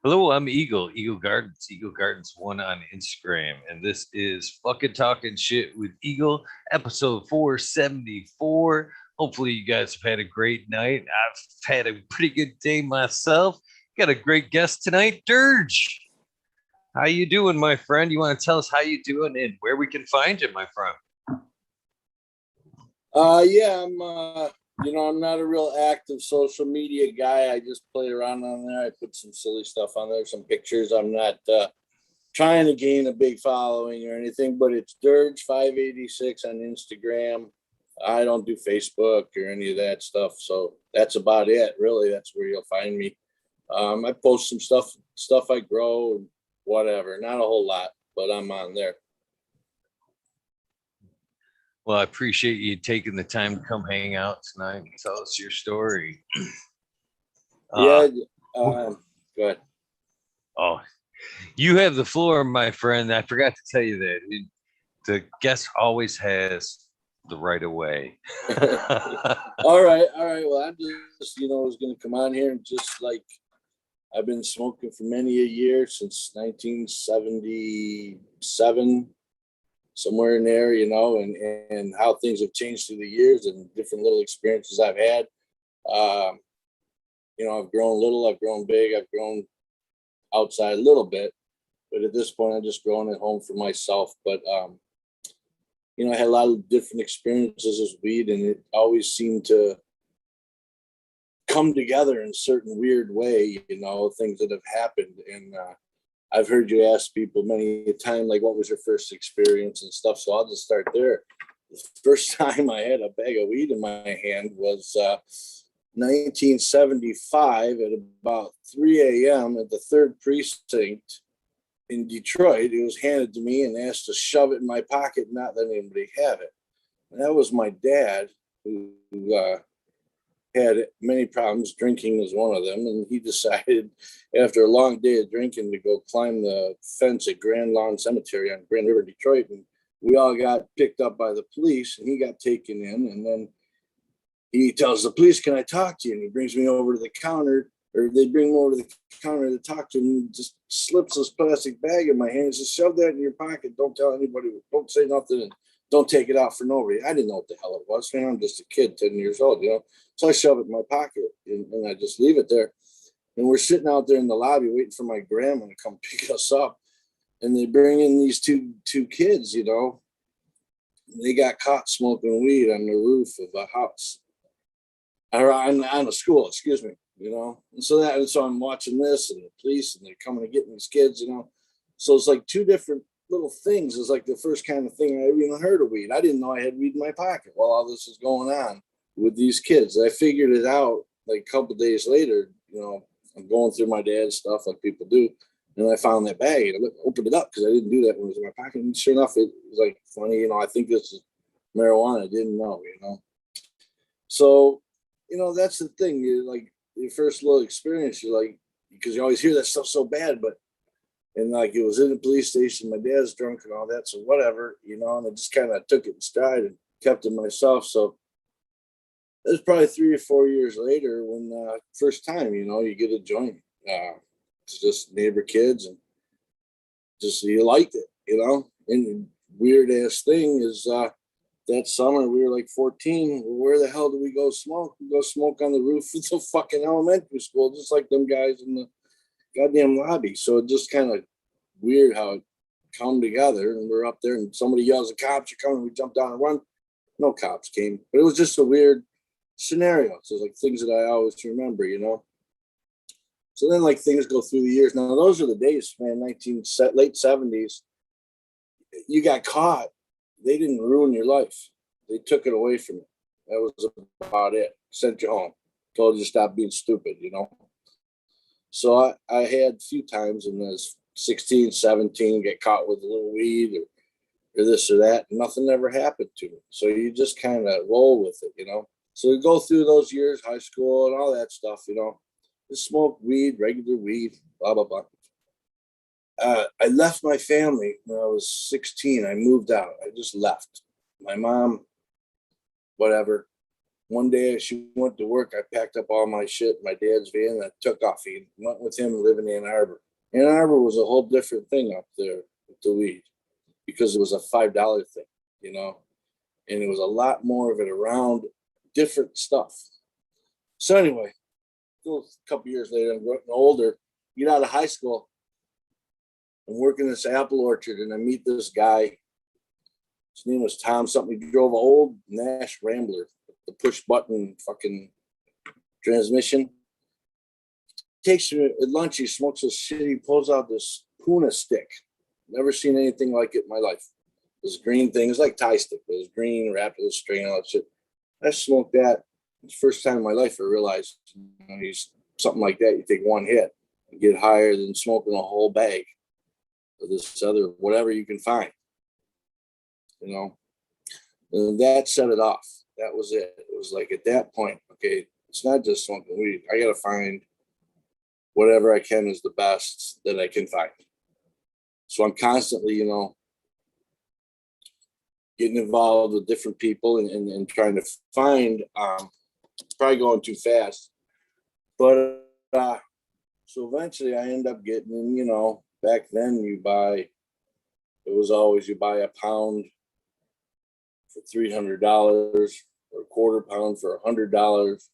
Hello, I'm Eagle Gardens one on Instagram, and this is fucking talking shit with Eagle, episode 474. Hopefully, you guys have had a great night. I've had a pretty good day myself. Got a great guest tonight, Durge. How you doing, my friend? You want to tell us how you doing and where we can find you, my friend? Yeah, I'm not a real active social media guy. I just play around on there. I put some silly stuff on there, some pictures. I'm not trying to gain a big following or anything, but it's Durge586 on Instagram. I don't do Facebook or any of that stuff. So that's about it, really. That's where you'll find me. I post some stuff I grow and whatever. Not a whole lot, but I'm on there. Well, I appreciate you taking the time to come hang out tonight and tell us your story. Go ahead. Oh, you have the floor, my friend. I forgot to tell you that. The guest always has the right of way. All right. Well, I'm just, was going to come on here and just like, I've been smoking for many a year since 1977, somewhere in there, and how things have changed through the years and different little experiences I've had. I've grown little, I've grown big, I've grown outside a little bit, but at this point, I'm just growing at home for myself. But, I had a lot of different experiences with weed, and it always seemed to come together in a certain weird way, things that have happened. And I've heard you ask people many a time, like, what was your first experience and stuff. So I'll just start there. The first time I had a bag of weed in my hand was 1975 at about 3 a.m. at the 3rd Precinct in Detroit. It was handed to me and asked to shove it in my pocket, not let anybody have it. And that was my dad, who had many problems. Drinking was one of them, and he decided after a long day of drinking to go climb the fence at Grand Lawn Cemetery on Grand River, Detroit. And we all got picked up by the police, and he got taken in. And then he tells the police, "Can I talk to you?" And he brings me over to the counter, or they bring me over to the counter to talk to him. And he just slips this plastic bag in my hand and says, "Shove that in your pocket. Don't tell anybody. Don't say nothing. And don't take it out for nobody." I didn't know what the hell it was. Man, I'm just a kid, 10 years old, So I shove it in my pocket and I just leave it there. And we're sitting out there in the lobby waiting for my grandma to come pick us up. And they bring in these two kids, They got caught smoking weed on the roof of a house. Or on a school, excuse me, And so I'm watching this, and the police, and they're coming to get these kids, So it's like two different little things. Is like the first kind of thing I even heard of weed. I didn't know I had weed in my pocket while all this is going on with these kids. I figured it out like a couple of days later. I'm going through my dad's stuff like people do, and I found that bag and I opened it up because I didn't do that when it was in my pocket. And sure enough, it was like funny. I think this is marijuana. I didn't know. So that's the thing. You're like your first little experience. You're like, because you always hear that stuff so bad, and like it was in the police station, my dad's drunk and all that, so whatever, and I just kind of took it in stride and kept it myself. So it was probably 3 or 4 years later when first time, you get a joint. It's just neighbor kids, and just you liked it, And the weird ass thing is that summer we were like 14. Where the hell do we go smoke? We go smoke on the roof of the fucking elementary school, just like them guys in the goddamn lobby. So it just kind of weird how it come together, and we're up there and somebody yells, "The cops are coming." We jump down and run. No cops came, but it was just a weird scenario. So it's like things that I always remember, So then like things go through the years. Now those are the days, man, late 70s. You got caught. They didn't ruin your life. They took it away from you. That was about it. Sent you home. Told you to stop being stupid, So I had a few times when I was 16, 17, get caught with a little weed or this or that. Nothing ever happened to me. So you just kind of roll with it, So we go through those years, high school and all that stuff, Just smoke weed, regular weed, blah, blah, blah. I left my family when I was 16. I moved out. I just left. My mom, whatever. One day she went to work. I packed up all my shit in my dad's van and I took off. He went with him, live in Ann Arbor. Ann Arbor was a whole different thing up there with the weed because it was a $5 thing, you know, and it was a lot more of it around different stuff. So anyway, a couple years later, I'm getting older, get out of high school. I'm working this apple orchard and I meet this guy. His name was Tom something. He drove an old Nash Rambler, the push button fucking transmission. Takes me at lunch, he smokes this shit, he pulls out this Puna stick. Never seen anything like it in my life. This green thing, it's like Thai stick, it was green, wrapped with a string, all that shit. I smoked that. It's the first time in my life I realized, you know, he's something like that. You take one hit and get higher than smoking a whole bag of this other, whatever you can find, you know. And that set it off. That was it. It was like at that point, okay, it's not just smoking weed. I got to find whatever I can is the best that I can find. So I'm constantly, you know, getting involved with different people and trying to find, probably going too fast. But so eventually I end up getting, you know, back then you buy a pound for $300 or a quarter pound for $100.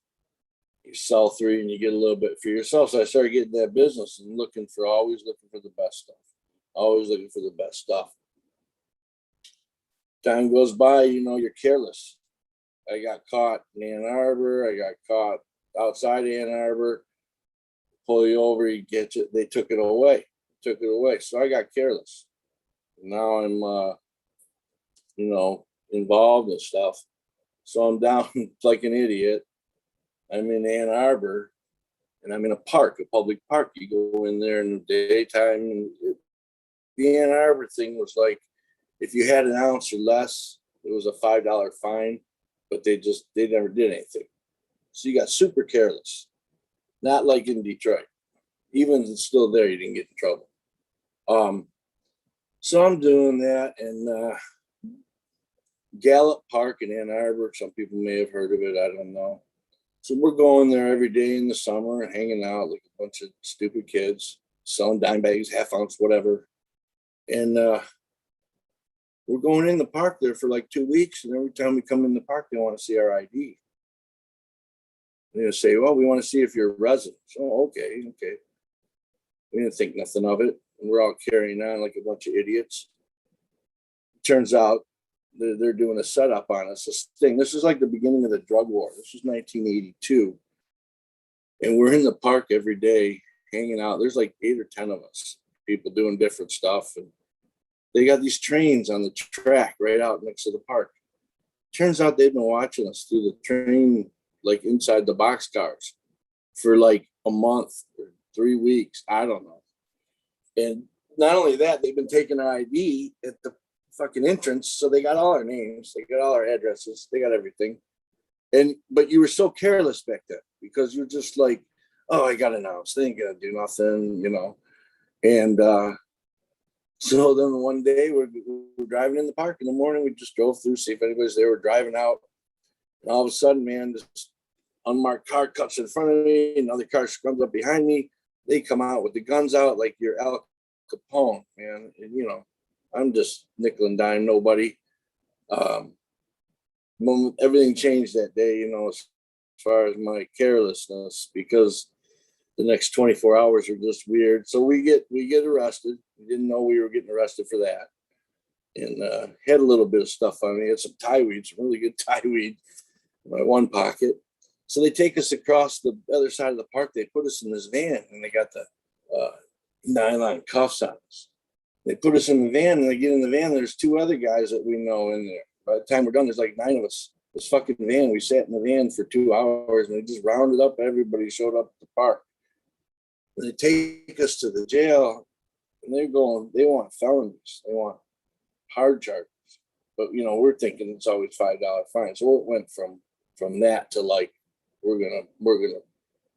You sell 3 and you get a little bit for yourself. So I started getting that business and always looking for the best stuff. Always looking for the best stuff. Time goes by, you know, you're careless. I got caught in Ann Arbor. I got caught outside Ann Arbor. Pull you over, you get it. They took it away. So I got careless. Now I'm, you know, involved in stuff. So I'm down like an idiot. I'm in Ann Arbor and I'm in a park, a public park. You go in there in the daytime. And the Ann Arbor thing was like, if you had an ounce or less, it was a $5 fine, but they never did anything. So you got super careless. Not like in Detroit. Even if it's still there, you didn't get in trouble. So I'm doing that, and Gallup Park in Ann Arbor, some people may have heard of it, I don't know. So we're going there every day in the summer and hanging out like a bunch of stupid kids, selling dime bags, half ounce, whatever. And we're going in the park there for like 2 weeks, and every time we come in the park, they want to see our ID. They say, well, we want to see if you're a resident. So, okay. We didn't think nothing of it. And we're all carrying on like a bunch of idiots. Turns out they're doing a setup on us, this thing. This is like the beginning of the drug war. This was 1982. And we're in the park every day hanging out. There's like 8 or 10 of us, people doing different stuff. And they got these trains on the track right out next to the park. Turns out they've been watching us through the train, like inside the boxcars for like a month or 3 weeks. I don't know. And not only that, they've been taking our ID at the fucking entrance. So they got all our names, they got all our addresses, they got everything. But you were so careless back then because you're just like, oh, I got an ounce. They ain't gonna do nothing, you know. And so then one day we're driving in the park in the morning. We just drove through, see if anybody's there. We're driving out. And all of a sudden, man, this unmarked car cuts in front of me. Another car comes up behind me. They come out with the guns out like you're Al Capone, man. And, you know, I'm just nickel and dime, nobody. Everything changed that day, you know, as far as my carelessness, because the next 24 hours are just weird. So we get arrested. We didn't know we were getting arrested for that. And had a little bit of stuff on me. Had some Thai weed, some really good Thai weed in my one pocket. So they take us across the other side of the park. They put us in this van, and they got the nylon cuffs on us. They put us in the van, and they get in the van. There's 2 other guys that we know in there. By the time we're done, there's like 9 of us. This fucking van, we sat in the van for 2 hours, and they just rounded up everybody, showed up at the park. And they take us to the jail, and they want felonies. They want hard charges. But, you know, we're thinking it's always $5 fine. So it went from that to like, we're gonna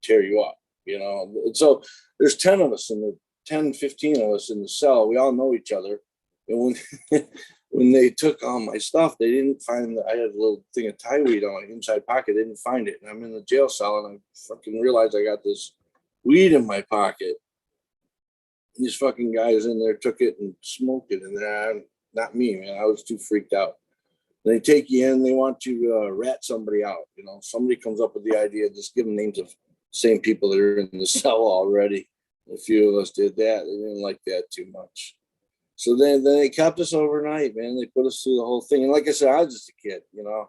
tear you up, you know. And so there's 10 of us 15 of us in the cell. We all know each other. And when when they took all my stuff, they didn't find I had a little thing of tie weed on my inside pocket. They didn't find it. And I'm in the jail cell and I fucking realized I got this weed in my pocket. These fucking guys in there took it and smoked it. And not me, man. I was too freaked out. They take you in, they want to rat somebody out. You know, somebody comes up with the idea, just give them names of same people that are in the cell already. A few of us did that. They didn't like that too much. So then they kept us overnight, man. They put us through the whole thing. And like I said, I was just a kid, you know.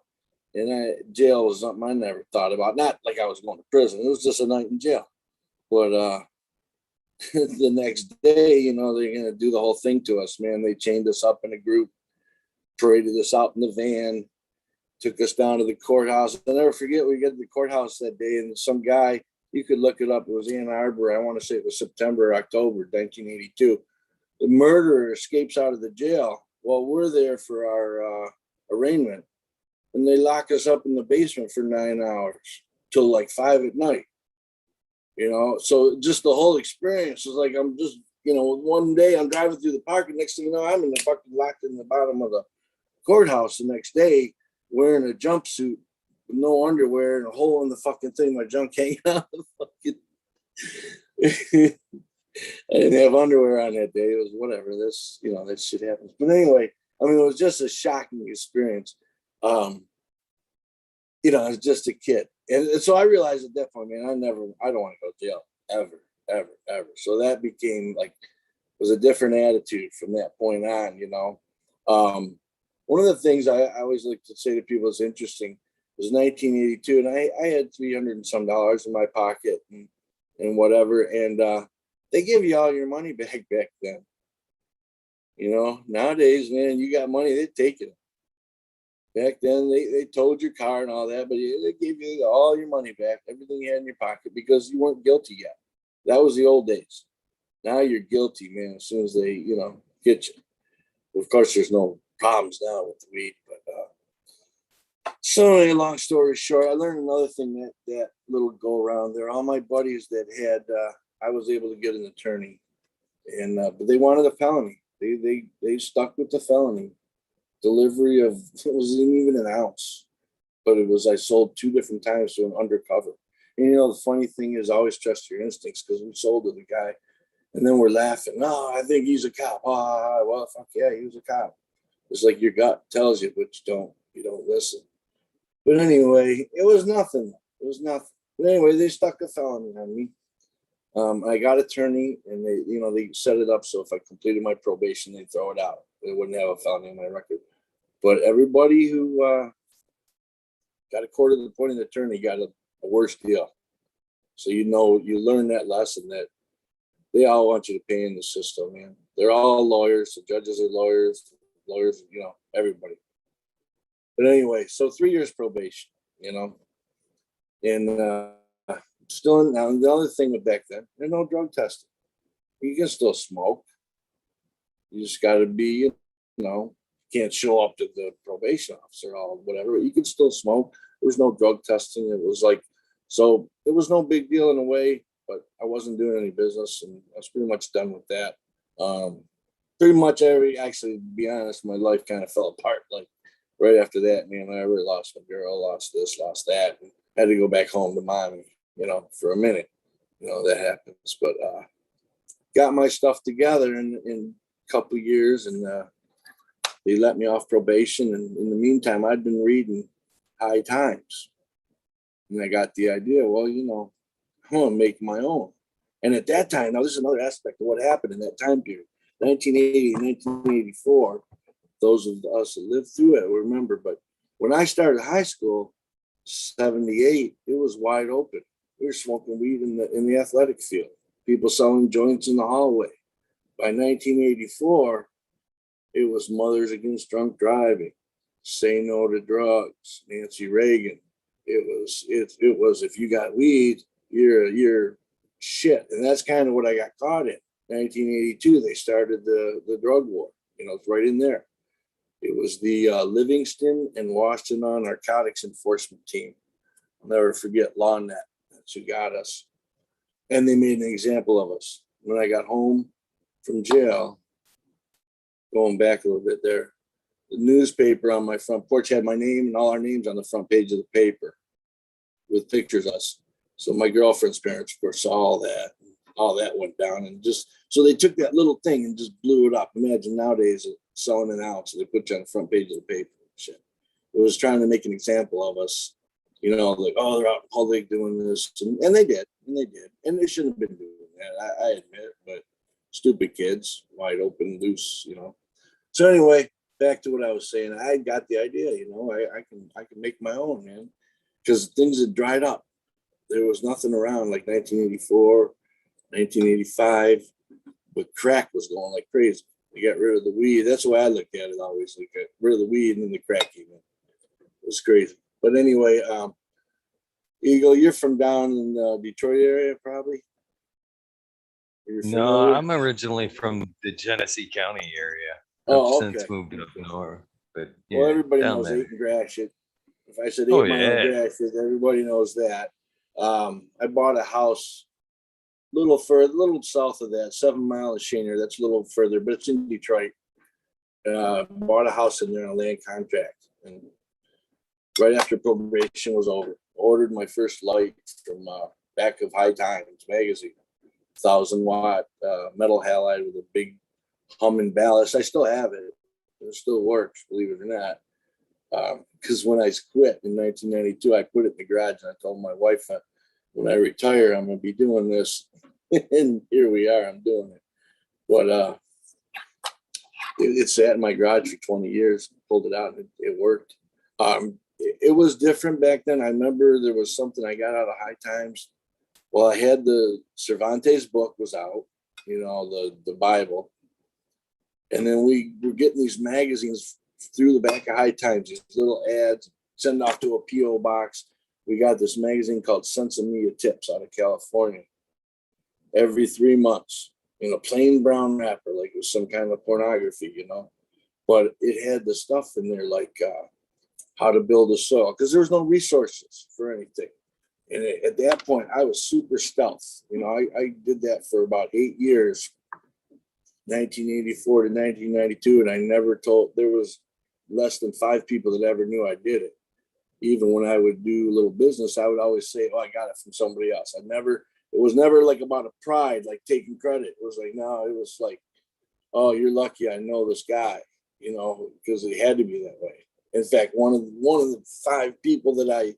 And jail was something I never thought about. Not like I was going to prison. It was just a night in jail. But the next day, you know, they're going to do the whole thing to us, man. They chained us up in a group, paraded us out in the van, took us down to the courthouse. I'll never forget, we got to the courthouse that day, and some guy, you could look it up, it was Ann Arbor. I want to say it was September or October 1982. The murderer escapes out of the jail while we're there for our arraignment. And they lock us up in the basement for 9 hours till like 5 at night. You know, so just the whole experience was like, I'm just, you know, one day I'm driving through the park, and next thing you know, I'm in the fucking locked in the bottom of the courthouse the next day wearing a jumpsuit with no underwear and a hole in the fucking thing, my junk hanging out of the fucking. I didn't have underwear on that day. It was whatever. This, you know, that shit happens. But anyway, I mean, it was just a shocking experience. You know, I was just a kid. And so I realized at that point, man, I don't want to go to jail ever. So that became like, was a different attitude from that point on, you know. One of the things I always like to say to people is interesting was 1982, and I had $300 and some in my pocket and whatever. And they give you all your money back then. You know, nowadays, man, you got money, they take it. Back then, they towed your car and all that, but they gave you all your money back, everything you had in your pocket, because you weren't guilty yet. That was the old days. Now you're guilty, man, as soon as they, you know, get you. Of course, there's no problems now with the weed, but so anyway, long story short, I learned another thing that little go around there. All my buddies that had, I was able to get an attorney, and but they wanted a felony. They stuck with the felony. Delivery of, it wasn't even an ounce, but it was, I sold 2 different times to an undercover. And you know, the funny thing is, always trust your instincts, because we sold to the guy, and then we're laughing. No, I think he's a cop. Well, fuck yeah, he was a cop. It's like your gut tells you, but you don't listen. But anyway, it was nothing. It was nothing. But anyway, they stuck a felony on me. I got attorney, and they set it up so if I completed my probation, they'd throw it out. They wouldn't have a felony on my record. But everybody who got a court-appointed attorney got a worse deal. So you learn that lesson, that they all want you to pay in the system, man. They're all lawyers. The judges are lawyers, you know, everybody. But anyway, so 3 years probation, you know, and still now. The other thing with back then, there's no drug testing. You can still smoke. You just got to be, you know, can't show up to the probation officer or whatever. You can still smoke. There was no drug testing. It was like, so it was no big deal in a way, but I wasn't doing any business, and I was pretty much done with that. Pretty much actually, to be honest, my life kind of fell apart. Like right after that, man, I really lost my girl, lost this, lost that, and had to go back home to mommy, you know, for a minute. You know, that happens. But got my stuff together in a couple of years, and they let me off probation. And in the meantime, I'd been reading High Times. And I got the idea, well, you know, I'm going to make my own. And at that time, now this is another aspect of what happened in that time period, 1980, 1984, those of us that lived through it will remember. But when I started high school, 78, it was wide open. We were smoking weed in the athletic field, people selling joints in the hallway. By 1984, it was Mothers Against Drunk Driving, Say No to Drugs, Nancy Reagan. It was if you got weed, you're shit. And that's kind of what I got caught in. 1982, they started the drug war. You know, it's right in there. It was the Livingston and Washington Narcotics Enforcement Team. I'll never forget LawNet. That's who got us. And they made an example of us. When I got home from jail, going back a little bit there, the newspaper on my front porch had my name and all our names on the front page of the paper with pictures of us. So my girlfriend's parents, of course, saw all that. All that went down, and just so they took that little thing and just blew it up. Imagine nowadays selling it out, so they put you on the front page of the paper and shit. It was trying to make an example of us, like, oh, they're out in public doing this, and they did, and they shouldn't have been doing that. I admit, but stupid kids, wide open, loose, So anyway, back to what I was saying. I got the idea, I can make my own, man, because things had dried up. There was nothing around like 1984. 1985, but crack was going like crazy. They got rid of the weed. That's the way I looked at it always. They got rid of the weed and then the crack came in. It was crazy. But anyway, Eagle, you're from down in the Detroit area, probably? No, I'm originally from the Genesee County area. I've since moved up north. But yeah, well, everybody knows Aiton Gratiot. If I said 8 Mile Gratiot, everybody knows that. I bought a house little south of that, 7 Mile of Shaner. That's a little further, but it's in Detroit. Bought a house in there on a land contract, and right after probation was over, ordered my first light from back of High Times magazine, 1,000-watt metal halide with a big humming ballast. I still have it. It still works, believe it or not. Because when I quit in 1992, I put it in the garage, and I told my wife that when I retire, I'm going to be doing this. And here we are, I'm doing it. But it sat in my garage for 20 years, pulled it out, and it worked. It was different back then. I remember there was something I got out of High Times. Well, I had the Cervantes book was out, the Bible. And then we were getting these magazines through the back of High Times, these little ads, send off to a P.O. box. We got this magazine called Sensimilla Tips out of California. Every 3 months in a plain brown wrapper, like it was some kind of pornography, But it had the stuff in there like how to build a soil, because there was no resources for anything. And at that point, I was super stealth. I did that for about 8 years, 1984 to 1992, and I never told. There was less than 5 people that ever knew I did it. Even when I would do a little business, I would always say, "Oh, I got it from somebody else." It was never like about a pride, like taking credit. It was like, no, it was like, "Oh, you're lucky I know this guy," because it had to be that way. In fact, one of the 5 people that I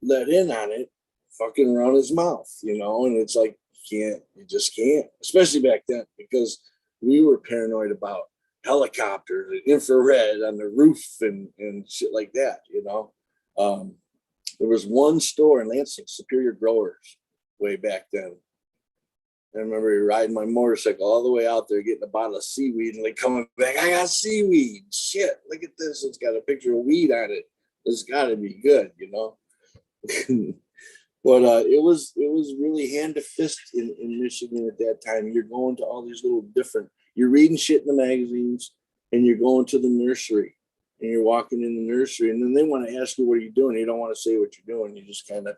let in on it fucking run his mouth, and it's like, you just can't, especially back then, because we were paranoid about helicopters and infrared on the roof and shit like that, There was one store in Lansing, Superior Growers, way back then. I remember riding my motorcycle all the way out there, getting a bottle of seaweed, and like coming back, I got seaweed. Shit, look at this. It's got a picture of weed on it. It's got to be good, But it was really hand to fist in Michigan at that time. You're going to all these little different, you're reading shit in the magazines, and you're going to the nursery, and you're walking in the nursery, and then they want to ask you, what are you doing? You don't want to say what you're doing. You just kind of,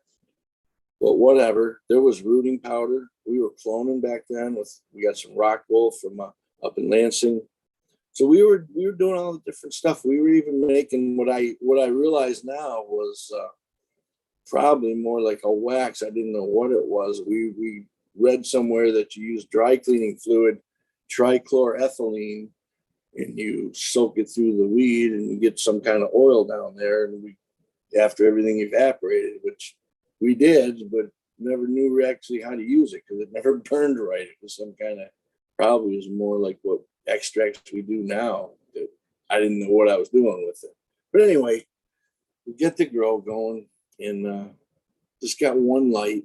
but whatever. There was rooting powder. We were cloning back then. We got some rock wool from up in Lansing. So we were doing all the different stuff. We were even making what I realize now was probably more like a wax. I didn't know what it was. We read somewhere that you use dry cleaning fluid, trichloroethylene, and you soak it through the weed, and you get some kind of oil down there. And after everything evaporated, which we did, but never knew actually how to use it because it never burned right. It was some kind of, probably was more like what extracts we do now. That I didn't know what I was doing with it. But anyway, we get the grow going, and just got one light.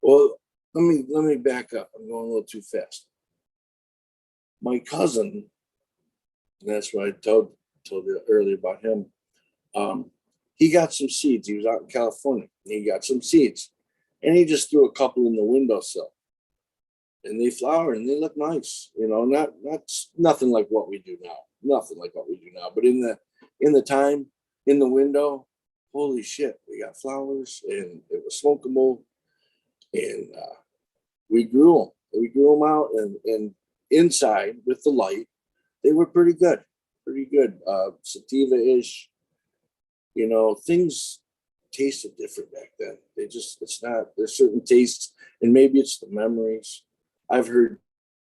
Well, let me back up. I'm going a little too fast. My cousin, and that's what I told you earlier about him. He got some seeds. He was out in California. And he got some seeds, and he just threw a couple in the windowsill, and they flowered and they look nice. Not nothing like what we do now. Nothing like what we do now. But in the time in the window, holy shit, we got flowers, and it was smokable, and we grew them. We grew them out, and inside with the light, they were pretty good. pretty good. Sativa-ish, you know, things tasted different back then. It's not, there's certain tastes, and maybe it's the memories. I've heard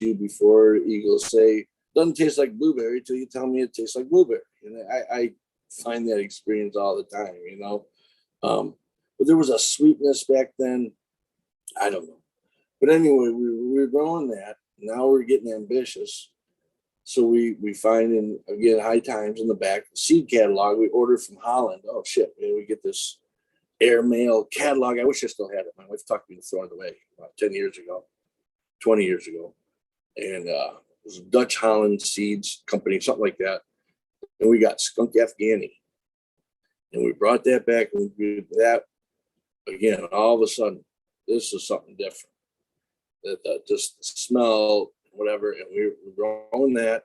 you before, Eagle, say, doesn't taste like blueberry till you tell me it tastes like blueberry. And I find that experience all the time, you know. But there was a sweetness back then. I don't know. But anyway, we were growing that. Now we're getting ambitious. So we find, in again, High Times in the back, the seed catalog we ordered from Holland. Oh shit, man, we get this airmail catalog. I wish I still had it. My wife talked me to throw it away about 10 years ago, 20 years ago. And it was a Dutch Holland Seeds Company, something like that. And we got skunk Afghani. And we brought that back, and we did that again. All of a sudden, this is something different. That just the smell, whatever. And we were growing that,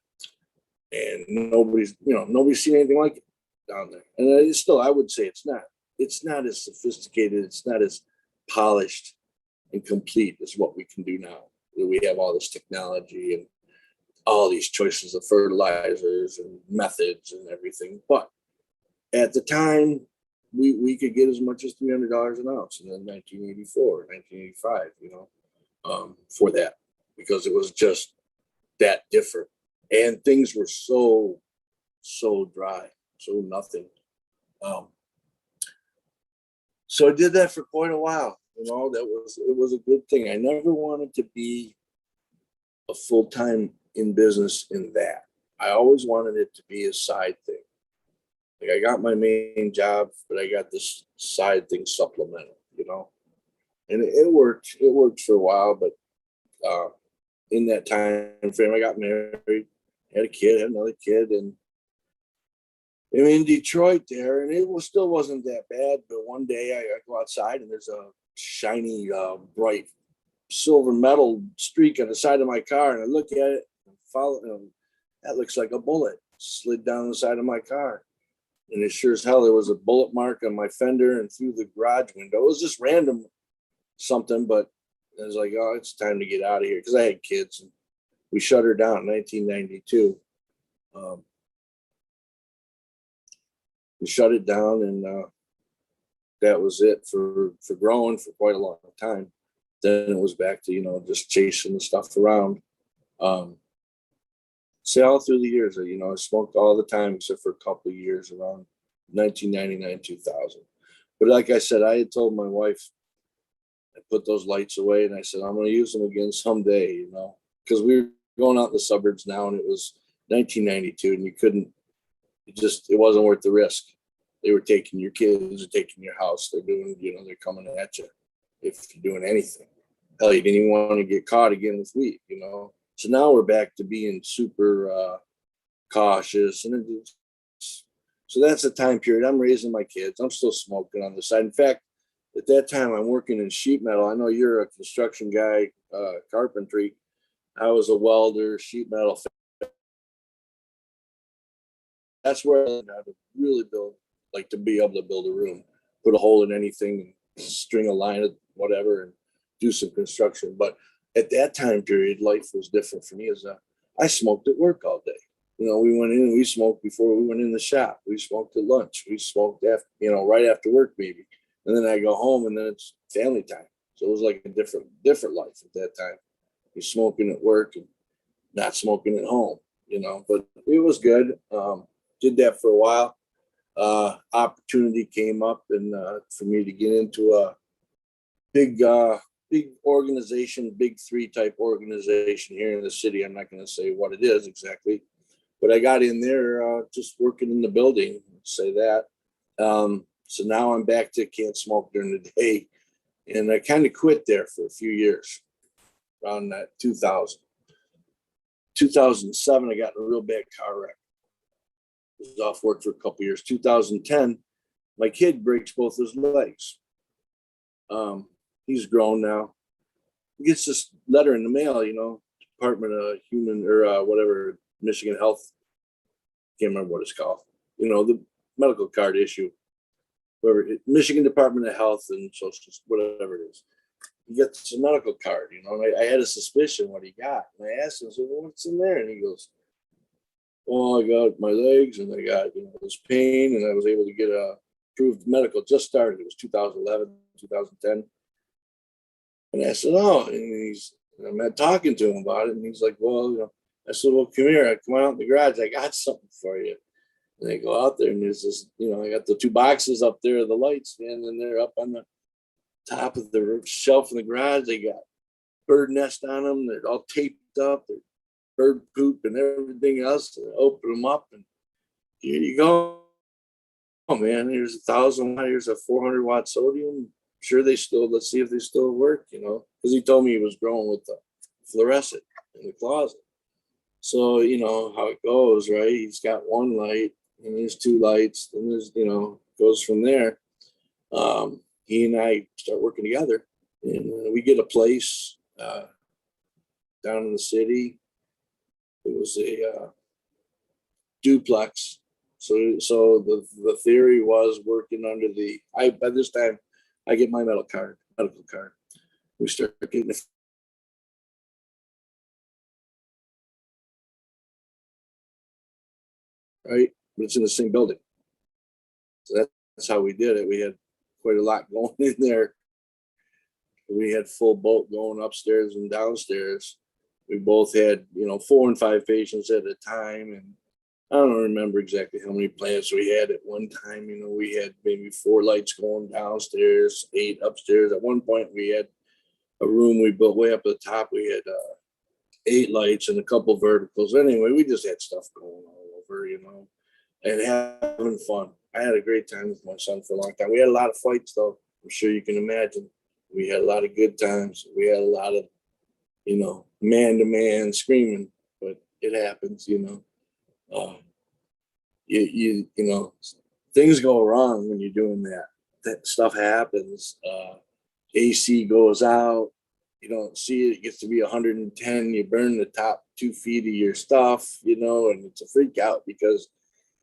and nobody's seen anything like it down there. And it's still, I would say it's not as sophisticated, it's not as polished and complete as what we can do now. We have all this technology and all these choices of fertilizers and methods and everything. But at the time, we could get as much as $300 an ounce in 1984, 1985, for that, because it was just that different. And things were so dry, so nothing. So I did that for quite a while. It was a good thing. I never wanted to be a full-time in business in that. I always wanted it to be a side thing. Like, I got my main job, but I got this side thing supplemental, and it worked. It worked for a while, but in that time frame, I got married, had a kid, had another kid, and I'm in Detroit there, and still wasn't that bad. But one day I go outside, and there's a shiny, bright silver metal streak on the side of my car, and I look at it and follow. That looks like a bullet slid down the side of my car. And it sure as hell, there was a bullet mark on my fender and through the garage window. It was just random something, but I was like, oh, it's time to get out of here, because I had kids. And we shut her down in 1992. We shut it down, and that was it for growing for quite a long time. Then it was back to, just chasing the stuff around. See, all through the years, I smoked all the time except for a couple of years around 1999, 2000. But like I said, I had told my wife, I put those lights away, and I said, I'm going to use them again someday, because we were going out in the suburbs now, and it was 1992, and it wasn't worth the risk. They were taking your kids, they're taking your house, they're doing, they're coming at you if you're doing anything. Hell, you didn't even want to get caught again with weed, So now we're back to being super cautious, and so that's the time period. I'm raising my kids. I'm still smoking on the side. In fact, at that time, I'm working in sheet metal. I know you're a construction guy, carpentry. I was a welder, sheet metal. That's where I learned how to really build, like to be able to build a room, put a hole in anything, and string a line of whatever, and do some construction. But at that time period, life was different for me. I smoked at work all day. We went in and we smoked before we went in the shop. We smoked at lunch. We smoked after, right after work maybe. And then I go home, and then it's family time. So it was like a different life at that time. You're smoking at work and not smoking at home, but it was good. Did that for a while. Opportunity came up, and for me to get into a big organization, big three type organization here in the city. I'm not going to say what it is exactly, but I got in there just working in the building, say that. So now I'm back to can't smoke during the day. And I kind of quit there for a few years, around that 2000. 2007, I got in a real bad car wreck. I was off work for a couple of years. 2010, my kid breaks both his legs. He's grown now. He gets this letter in the mail, Department of Human or whatever, Michigan Health. Can't remember what it's called. The medical card issue. Michigan Department of Health and Social, whatever it is. He gets a medical card, and I had a suspicion what he got. And I asked him, I said, well, what's in there? And he goes, well, I got my legs and I got, this pain, and I was able to get a approved medical. Just started. It was 2011, 2010. And I said, oh, and I'm talking to him about it. And he's like, well, I said, well, come here. I come out in the garage. I got something for you. And they go out there and there's this, I got the 2 boxes up there, the lights, man, and they're up on the top of the shelf in the garage. They got bird nest on them. They're all taped up. They're bird poop and everything else. And open them up and here you go. Oh man, here's 1,000 watt, here's a 400-watt sodium. Sure, let's see if they still work, because he told me he was growing with the fluorescent in the closet. So, how it goes, right? He's got 1 light and there's 2 lights, and there's, goes from there. He and I start working together, and we get a place down in the city. It was a duplex. So the theory was working under by this time I get my medical card. We start getting right, but it's in the same building. So that's how we did it. We had quite a lot going in there. We had full boat going upstairs and downstairs. We both had 4 and 5 patients at a time, and I don't remember exactly how many plants we had at one time. We had maybe 4 lights going downstairs, 8 upstairs. At one point, we had a room we built way up at the top. We had 8 lights and a couple verticals. Anyway, we just had stuff going all over, and having fun. I had a great time with my son for a long time. We had a lot of fights, though. I'm sure you can imagine. We had a lot of good times. We had a lot of, man-to-man screaming, but it happens, things go wrong when you're doing that. That stuff happens. AC goes out. You don't see it. It gets to be 110. You burn the top 2 feet of your stuff, and it's a freak out because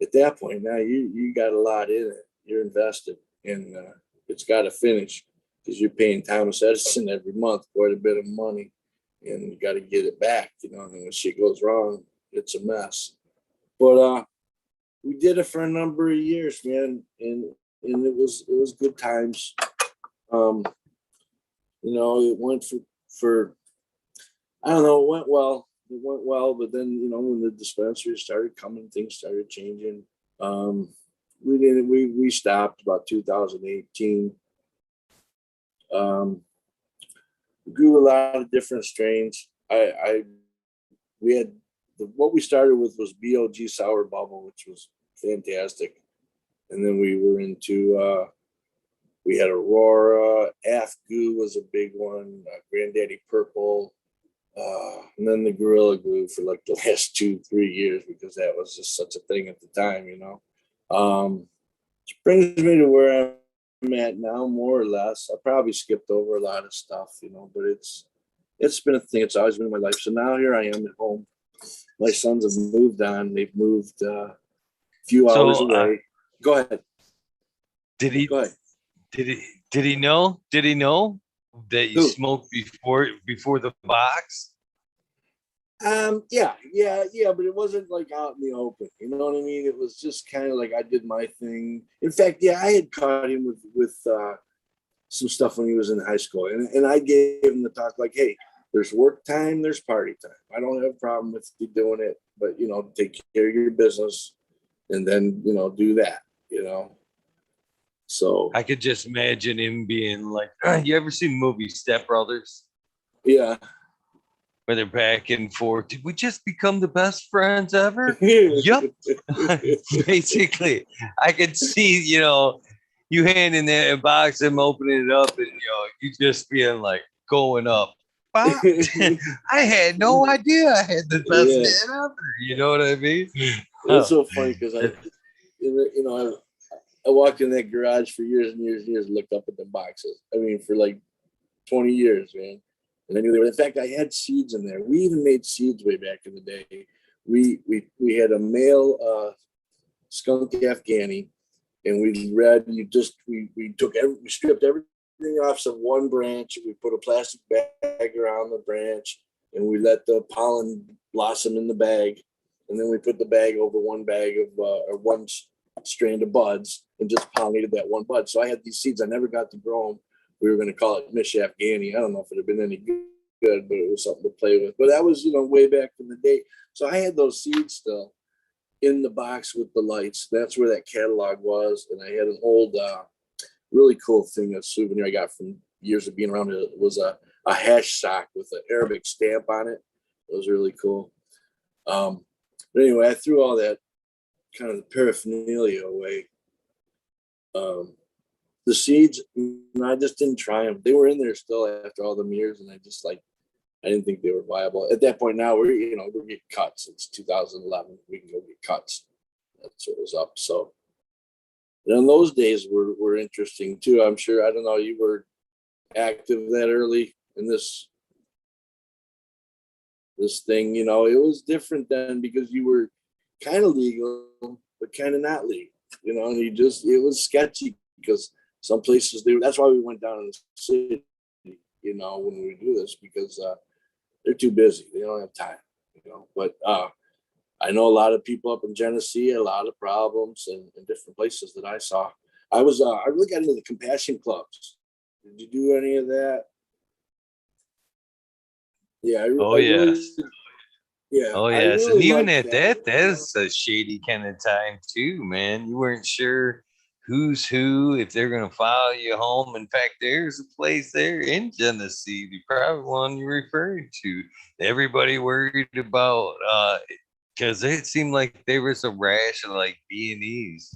at that point now you got a lot in it. You're invested, and it's got to finish because you're paying Thomas Edison every month quite a bit of money, and you got to get it back. And when shit goes wrong, it's a mess. But we did it for a number of years, man, and it was good times. It went for I don't know, it went well. It went well, but then when the dispensary started coming, things started changing. We stopped about 2018. We grew a lot of different strains. We had what we started with was BOG Sour Bubble, which was fantastic. And then we were into, we had Aurora, Goo was a big one, Granddaddy Purple, and then the Gorilla Glue for like the last 2-3 years because that was just such a thing at the time, Which brings me to where I'm at now, more or less. I probably skipped over a lot of stuff, but it's been a thing. It's always been in my life. So now here I am at home. My sons have moved on. They've moved a few hours away. Go ahead. Did he? Go ahead. Did he know? Did he know that you smoked before the box? Yeah, but it wasn't like out in the open. You know what I mean? It was just kind of like I did my thing. In fact, yeah, I had caught him with some stuff when he was in high school, and I gave him the talk like, hey, there's work time, there's party time. I don't have a problem with you doing it, but take care of your business, and then do that. So I could just imagine him being like, you ever seen the movie Step Brothers? Yeah. Where they're back and forth. Did we just become the best friends ever? Yep. Basically, I could see, you handing that box, him opening it up, and you just being like going up. I had no idea I had the best dad ever. You know what I mean? It's so funny because I walked in that garage for years and years and years, and looked up at the boxes. I mean, for like 20 years, man. And I knew they were. In fact, I had seeds in there. We even made seeds way back in the day. We had a male skunk Afghani, and we stripped everything off of one branch. We put a plastic bag around the branch, and we let the pollen blossom in the bag. and then we put the bag over one bag of or one strand of buds and just pollinated that one bud. So I had these seeds. I never got to grow them. We were going to call it Miss Afghani. I don't know if it had been any good, but it was something to play with. But that was, way back in the day. So I had those seeds still in the box with the lights. That's where that catalog was. And I had an old, really cool thing, a souvenir I got from years of being around. It was a hash sock with an Arabic stamp on it. It was really cool. But anyway, I threw all that kind of the paraphernalia away. The seeds, I just didn't try them. They were in there still after all the years, and I didn't think they were viable. At that point now, we're getting cuts. It's 2011. We can go get cuts. That's what was up. So, and those days were interesting too. I'm sure, I don't know, you were active that early in this thing. It was different then because you were kind of legal, but kind of not legal. And it was sketchy because some places that's why we went down in the city, when we do this, because they're too busy. They don't have time, but I know a lot of people up in Genesee, a lot of problems in different places that I saw. I really got into the compassion clubs. Did you do any of that? Yeah. Oh, yes. Yeah. Oh, I yes. And really even liked at that's a shady kind of time too, man. You weren't sure who's who, if they're going to follow you home. In fact, there's a place there in Genesee, the private one you're referring to. Everybody worried about, because it seemed like there was a rash of like B&Es,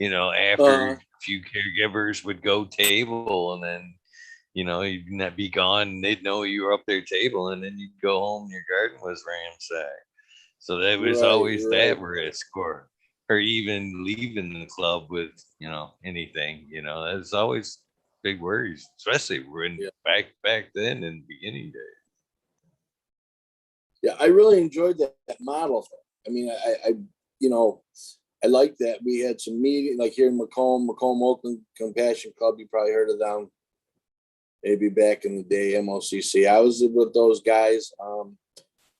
after a few caregivers would go table, and then you'd not be gone, and they'd know you were up their table, and then you'd go home and your garden was ransacked. So that was always that risk, or even leaving the club with, anything, that's always big worries, especially when back then in the beginning days. Yeah, I really enjoyed that model. I mean, I like that. We had some meeting like here in Macomb Oakland Compassion Club. You probably heard of them. Maybe back in the day, MOCC. I was with those guys.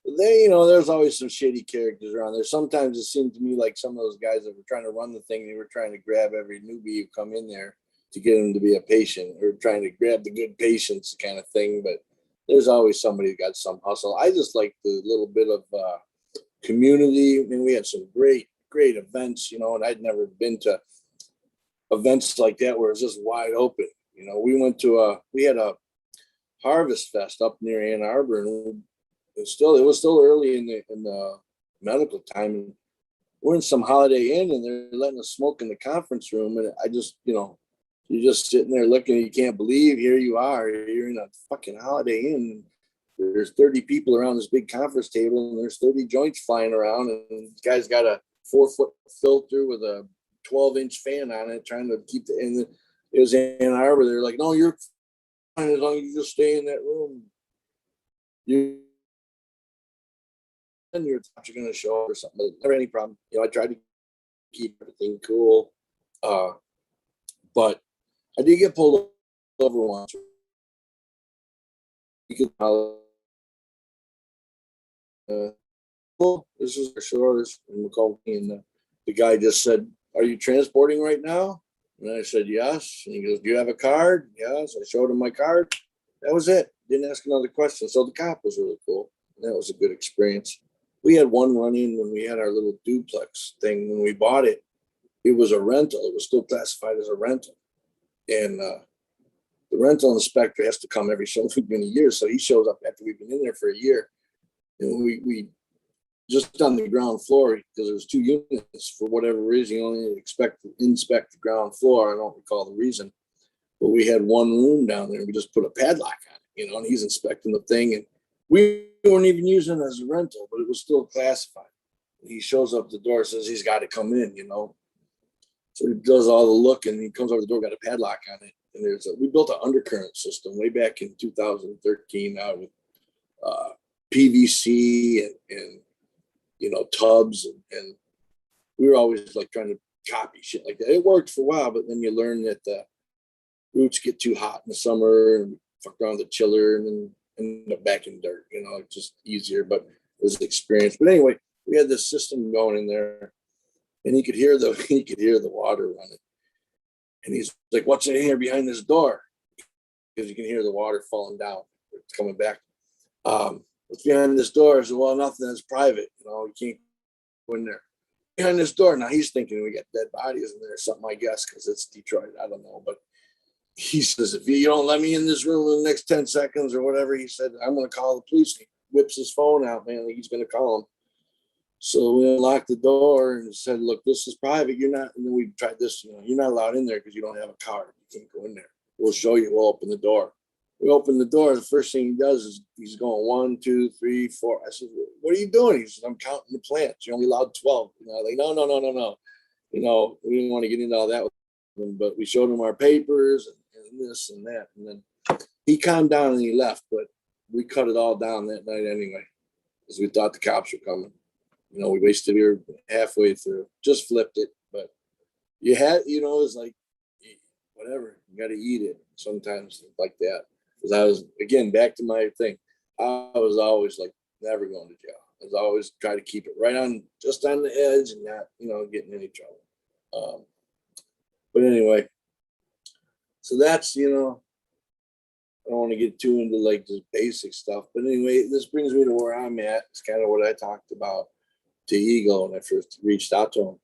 There's always some shitty characters around there. Sometimes it seemed to me like some of those guys that were trying to run the thing, they were trying to grab every newbie who come in there to get them to be a patient, or trying to grab the good patients kind of thing. But there's always somebody who got some hustle. I just like the little bit of community. I mean, we had some great events, and I'd never been to events like that where it's just wide open. We went to we had a harvest fest up near Ann Arbor, and it was still early in the medical time, and we're in some Holiday Inn, and they're letting us smoke in the conference room, and I just, you're just sitting there looking, and you can't believe here you are, you're in a fucking Holiday Inn. There's 30 people around this big conference table, and there's 30 joints flying around, and this guy's got a 4-foot filter with a 12-inch fan on it, trying to keep it was Ann Arbor. They're like, no, you're fine as long as you just stay in that room. Your tops are going to show up or something. But never any problem. I tried to keep everything cool. But I did get pulled over once. This is the shores in Macomb, and the guy just said, "Are you transporting right now?" And I said, "Yes." And he goes, "Do you have a card?" Yes. I showed him my card. That was it. Didn't ask another question. So the cop was really cool. That was a good experience. We had one run-in when we had our little duplex thing. When we bought it, it was a rental. It was still classified as a rental. And the rental inspector has to come every so many years. So he shows up after we've been in there for a year. And we just on the ground floor, because there was 2 units, for whatever reason, you only inspect the ground floor. I don't recall the reason. But we had one room down there. We just put a padlock on it, and he's inspecting the thing. And we weren't even using it as a rental, but it was still classified. He shows up at the door, says he's got to come in, So he does all the look, and he comes over the door, got a padlock on it. And we built an undercurrent system way back in 2013 out with PVC and tubs, and we were always like trying to copy shit like that. It worked for a while, but then you learn that the roots get too hot in the summer, and fuck around the chiller, and then end up back in dirt. It's just easier, but it was an experience. But anyway, we had this system going in there, and he could hear the water running. And he's like, "What's in here behind this door?" Because you can hear the water falling down. It's coming back. What's behind this door? I said, "Well, nothing. That's private. You can't go in there." Behind this door. Now he's thinking we got dead bodies in there or something, I guess, because it's Detroit. I don't know. But he says, "If you don't let me in this room in the next 10 seconds or whatever," he said, "I'm going to call the police." He whips his phone out, man. Like he's going to call him. So we unlocked the door and said, "Look, this is private. You're not," and then we tried this, you're not allowed in there because you don't have a card. You can't go in there. We'll show you. We'll open the door. We open the door. The first thing he does is he's going 1, 2, 3, 4. I said, "What are you doing?" He says, "I'm counting the plants. You're only allowed 12. Like, no. We didn't want to get into all that with him, but we showed him our papers and this and that. And then he calmed down and he left, but we cut it all down that night anyway, because we thought the cops were coming. We wasted here halfway through, just flipped it. But you had, it's like, whatever, you got to eat it sometimes like that. Because I was, again, back to my thing. I was always like, never going to jail. I was always trying to keep it right on, just on the edge and not, get in any trouble. But anyway, so that's, I don't want to get too into like this basic stuff. But anyway, this brings me to where I'm at. It's kind of what I talked about to Eagle when I first reached out to him.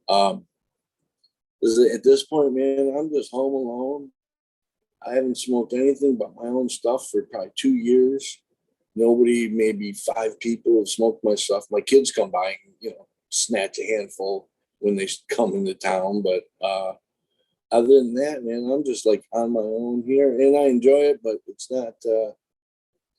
At this point, man, I'm just home alone. I haven't smoked anything but my own stuff for probably 2 years. Nobody, maybe 5 people have smoked my stuff. My kids come by and, snatch a handful when they come into town. But other than that, man, I'm just like on my own here and I enjoy it, but it's not,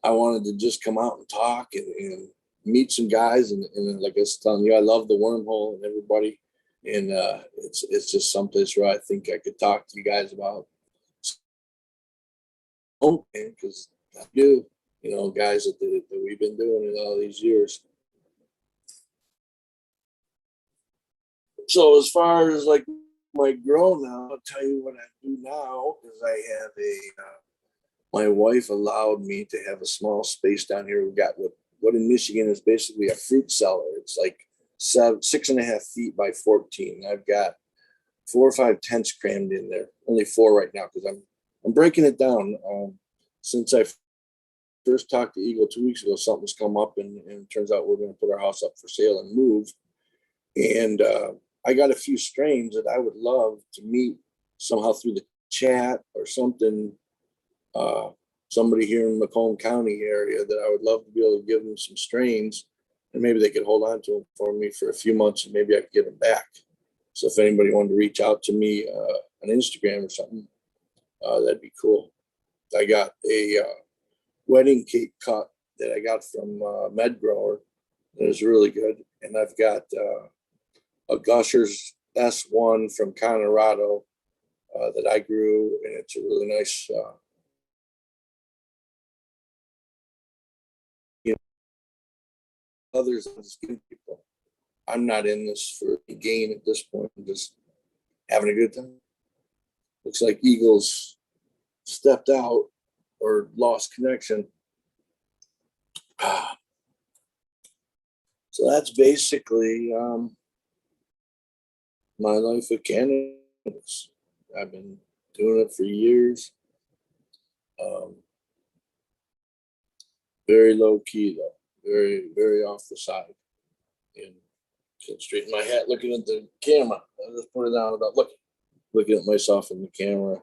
I wanted to just come out and talk and meet some guys. And like I was telling you, I love the wormhole and everybody. And it's just someplace where I think I could talk to you guys about. Because I do, guys that we've been doing it all these years. So as far as like my grow now, I'll tell you what I do now is I have my wife allowed me to have a small space down here. We got what in Michigan is basically a fruit cellar. It's like 6.5 feet by 14. I've got 4 or 5 tents crammed in there. Only 4 right now because I'm breaking it down. Since I first talked to Eagle 2 weeks ago, something's come up and it turns out we're going to put our house up for sale and move. And I got a few strains that I would love to meet somehow through the chat or something. Somebody here in Macomb County area that I would love to be able to give them some strains and maybe they could hold on to them for me for a few months and maybe I could get them back. So if anybody wanted to reach out to me on Instagram or something, that'd be cool. I got a wedding cake cut that I got from Med Grower. It was really good. And I've got a Gushers S1 from Colorado that I grew, and it's a really nice. Others I'm just giving people. I'm not in this for a gain at this point. I'm just having a good time. Looks like Eagles stepped out or lost connection. So that's basically my life with cannabis. I've been doing it for years. Very low key though, very, very off the side. And sitting straight in my hat looking at the camera. I just put it down about looking at myself in the camera.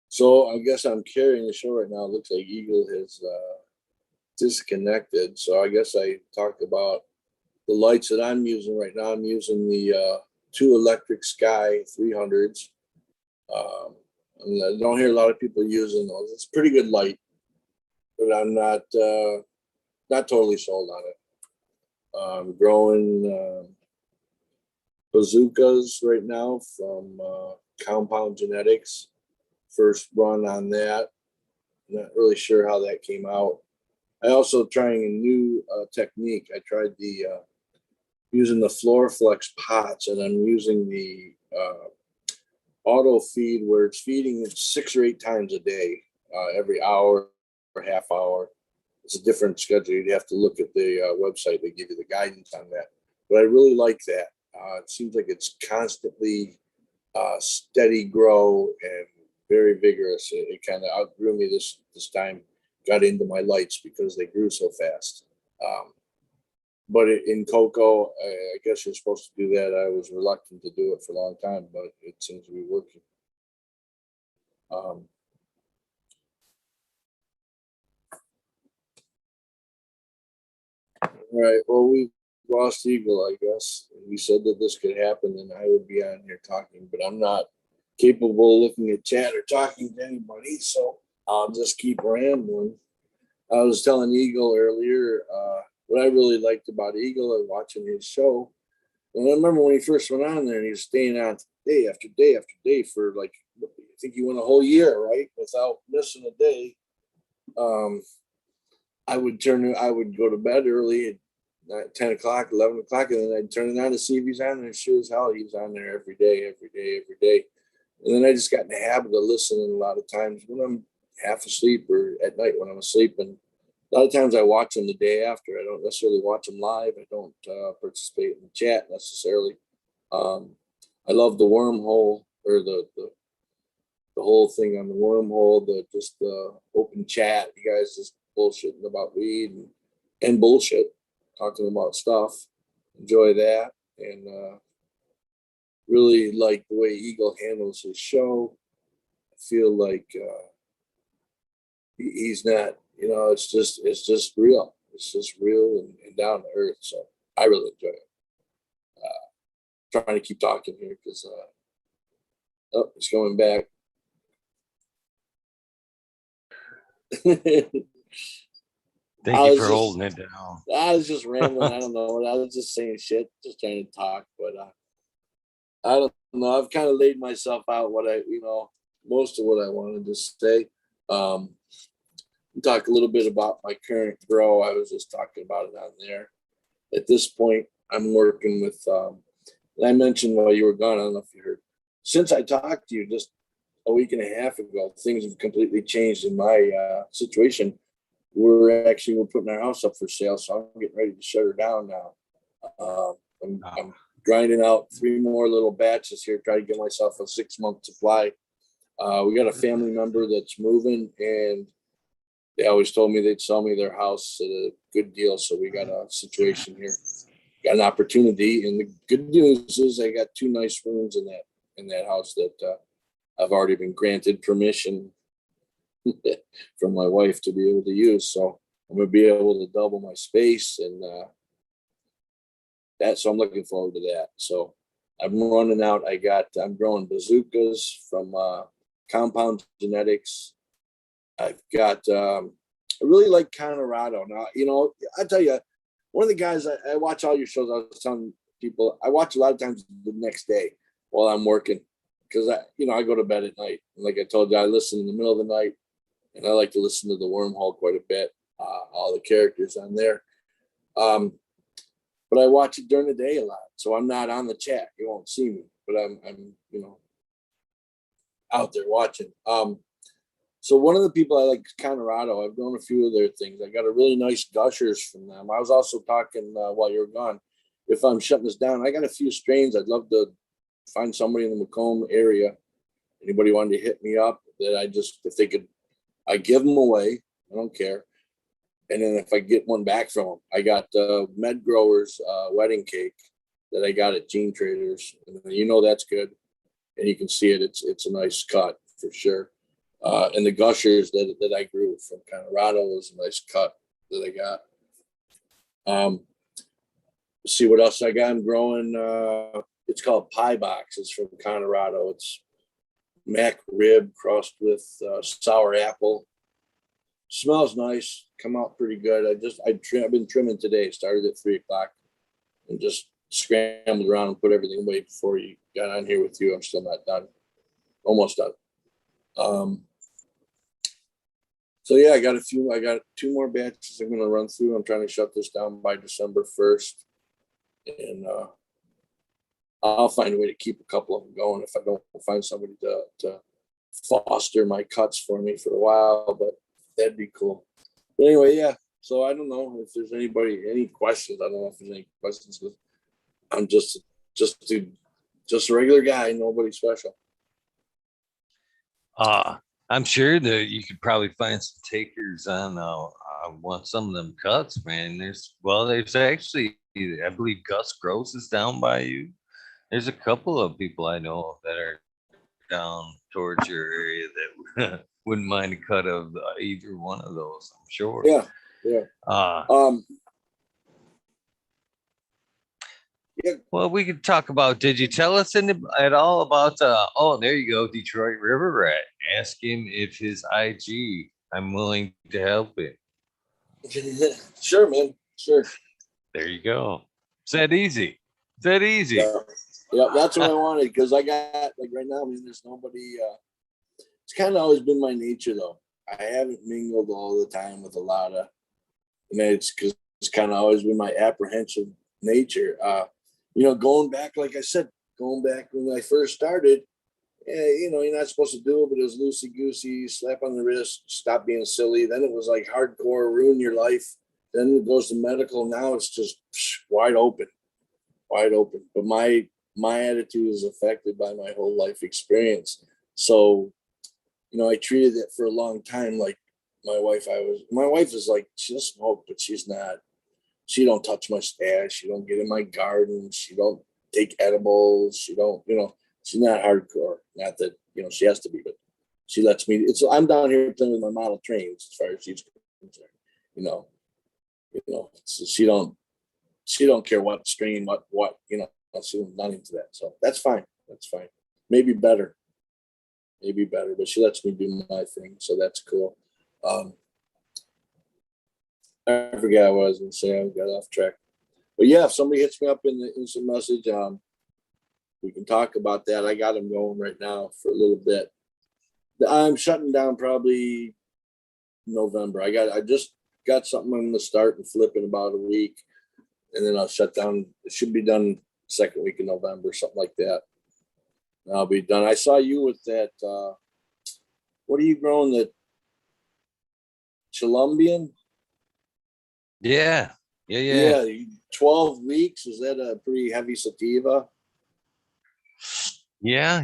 So I guess I'm carrying the show right now. It looks like Eagle has disconnected. So I guess I talked about the lights that I'm using right now. I'm using the 2 electric Sky 300s. And I don't hear a lot of people using those. It's pretty good light, but I'm not totally sold on it. I'm growing bazookas right now from Compound Genetics. First run on that. Not really sure how that came out. I also trying a new technique. I tried the using the Floraflex pots, and I'm using the auto feed where it's feeding it 6 or 8 times a day, every hour or half hour. it's a different schedule. You'd have to look at the website. They give you the guidance on that. But I really like that. It seems like it's constantly steady grow and very vigorous. It kind of outgrew me this time. Got into my lights because they grew so fast. But in cocoa, I guess you're supposed to do that. I was reluctant to do it for a long time, but it seems to be working. All right. Well, we lost Eagle, I guess. We said that this could happen, and I would be on here talking, but I'm not capable of looking at chat or talking to anybody, so I'll just keep rambling. I was telling Eagle earlier what I really liked about Eagle and watching his show. And I remember when he first went on there and he was staying on day after day after day for like, I think he went a whole year, right? Without missing a day. I would go to bed early at 10 o'clock, 11 o'clock, and then I'd turn it on to see if he's on there. Sure as hell, he's on there every day, every day, every day. And then I just got in the habit of listening a lot of times when I'm half asleep or at night when I'm asleep. And a lot of times I watch them the day after. I don't necessarily watch them live. I don't participate in the chat necessarily. I love the wormhole or the whole thing on the wormhole, the open chat. You guys just bullshitting about weed and bullshit, talking about stuff. Enjoy that. And really like the way Eagle handles his show. I feel like he's not, it's just real. It's just real and down to earth. So I really enjoy it. Trying to keep talking here because it's going back. Thank you for holding it down. I was just rambling. I don't know. I was just saying shit, just trying to talk. But I don't know. I've kind of laid myself out what most of what I wanted to say. Talk a little bit about my current grow. I was just talking about it on there. At this point, I'm working with, I mentioned while you were gone, I don't know if you heard, since I talked to you just a week and a half ago, things have completely changed in my situation. We're putting our house up for sale, so I'm getting ready to shut her down now. I'm grinding out 3 more little batches here, trying to get myself a 6-month supply. We got a family member that's moving, and they always told me they'd sell me their house at a good deal. So we got a situation here, got an opportunity, and the good news is I got 2 nice rooms in that house that I've already been granted permission from my wife to be able to use. So I'm gonna be able to double my space, and so I'm looking forward to that. So I'm running out. I'm growing bazookas from Compound Genetics. I've got I really like Colorado. Now, I tell you, one of the guys I watch all your shows. I was telling people I watch a lot of times the next day while I'm working, because I go to bed at night. And like I told you, I listen in the middle of the night, and I like to listen to the wormhole quite a bit. All the characters on there, but I watch it during the day a lot, so I'm not on the chat. You won't see me, but I'm out there watching. So one of the people I like is Colorado. I've grown a few of their things. I got a really nice gushers from them. I was also talking while you were gone. If I'm shutting this down, I got a few strains. I'd love to find somebody in the Macomb area. Anybody wanted to hit me up that if they could, I give them away. I don't care. And then if I get one back from them, I got Med Growers wedding cake that I got at Gene Traders. And that's good. And you can see it. It's a nice cut for sure. And the gushers that I grew from Colorado was a nice cut that I got. See what else I got. I'm growing. It's called Pie Box. It's from Colorado. It's mac rib crossed with sour apple. Smells nice. Come out pretty good. I've been trimming today. Started at 3 o'clock and just scrambled around and put everything away before you got on here with you. I'm still not done. Almost done. So yeah, I got 2 more batches I'm going to run through. I'm trying to shut this down by December 1st. And I'll find a way to keep a couple of them going if I don't find somebody to foster my cuts for me for a while, but that'd be cool. But anyway, yeah, So I don't know if there's any questions. I don't know if there's any questions, because I'm just a regular guy, nobody special. I'm sure that you could probably find some takers on want some of them cuts, man. There's actually, I believe Gus Gross is down by you. There's a couple of people I know of that are down towards your area that wouldn't mind a cut of either one of those. I'm sure. Yeah. Yeah. Well, we could talk about. Did you tell us at all about? Oh, there you go, Detroit River Rat. Ask him if his IG. I'm willing to help him. Sure, man. Sure. There you go. It's that easy. It's that easy. Yeah, that's what I wanted, because I got, like, right now, I mean, there's nobody. It's kind of always been my nature, though. I haven't mingled all the time with a lot of, and it's because it's kind of always been my apprehensive nature. Going back, like I said, going back when I first started, you're not supposed to do it, but it was loosey goosey, slap on the wrist, stop being silly. Then it was like hardcore, ruin your life. Then it goes to medical. Now it's just wide open. But my attitude is affected by my whole life experience. So, I treated it for a long time like my wife. My wife is like, she'll smoke, but she don't touch my stash. She don't get in my garden. She don't take edibles. She don't, she's not hardcore. Not that, she has to be, but she lets me. I'm down here playing with my model trains as far as she's concerned. So she don't care what strain, what, she's not into that. So that's fine. Maybe better, but she lets me do my thing. So that's cool. I forgot what I was going to say. I got off track. But yeah, if somebody hits me up in the instant message, we can talk about that. I got them going right now for a little bit. I'm shutting down probably November. I just got something I'm going to start and flip in about a week, and then I'll shut down. It should be done second week in November, something like that. And I'll be done. I saw you with that. What are you growing? The Colombian? Yeah. 12 weeks. Is that a pretty heavy sativa? Yeah.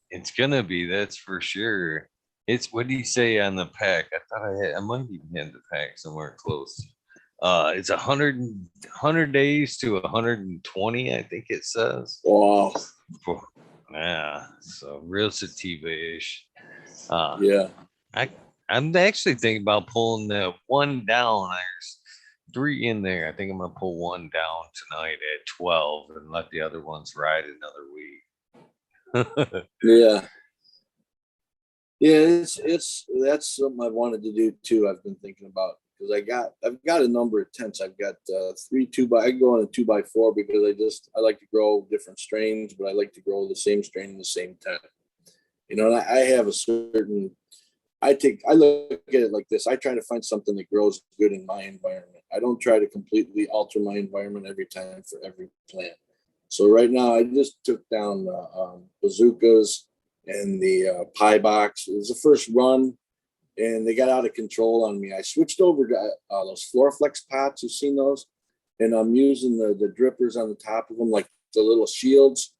It's gonna be, that's for sure. It's, what do you say on the pack? I might even have the pack somewhere close. It's 100 days to 120, I think it says. Wow. Yeah, so real sativa-ish. Yeah. I'm actually thinking about pulling the one down. There's 3 in there. I think I'm gonna pull one down tonight at 12 and let the other ones ride another week. Yeah. It's that's something I've wanted to do too. I've been thinking about, because I've got a number of tents. I've got 3 2x. I go on a 2x4 because I like to grow different strains, but I like to grow the same strain in the same tent. And I have a certain. I look at it like this. I try to find something that grows good in my environment. I don't try to completely alter my environment every time for every plant. So right now, I just took down bazookas and the pie box. It was the first run, and they got out of control on me. I switched over to those Floraflex pots. You've seen those? And I'm using the drippers on the top of them, like the little shields.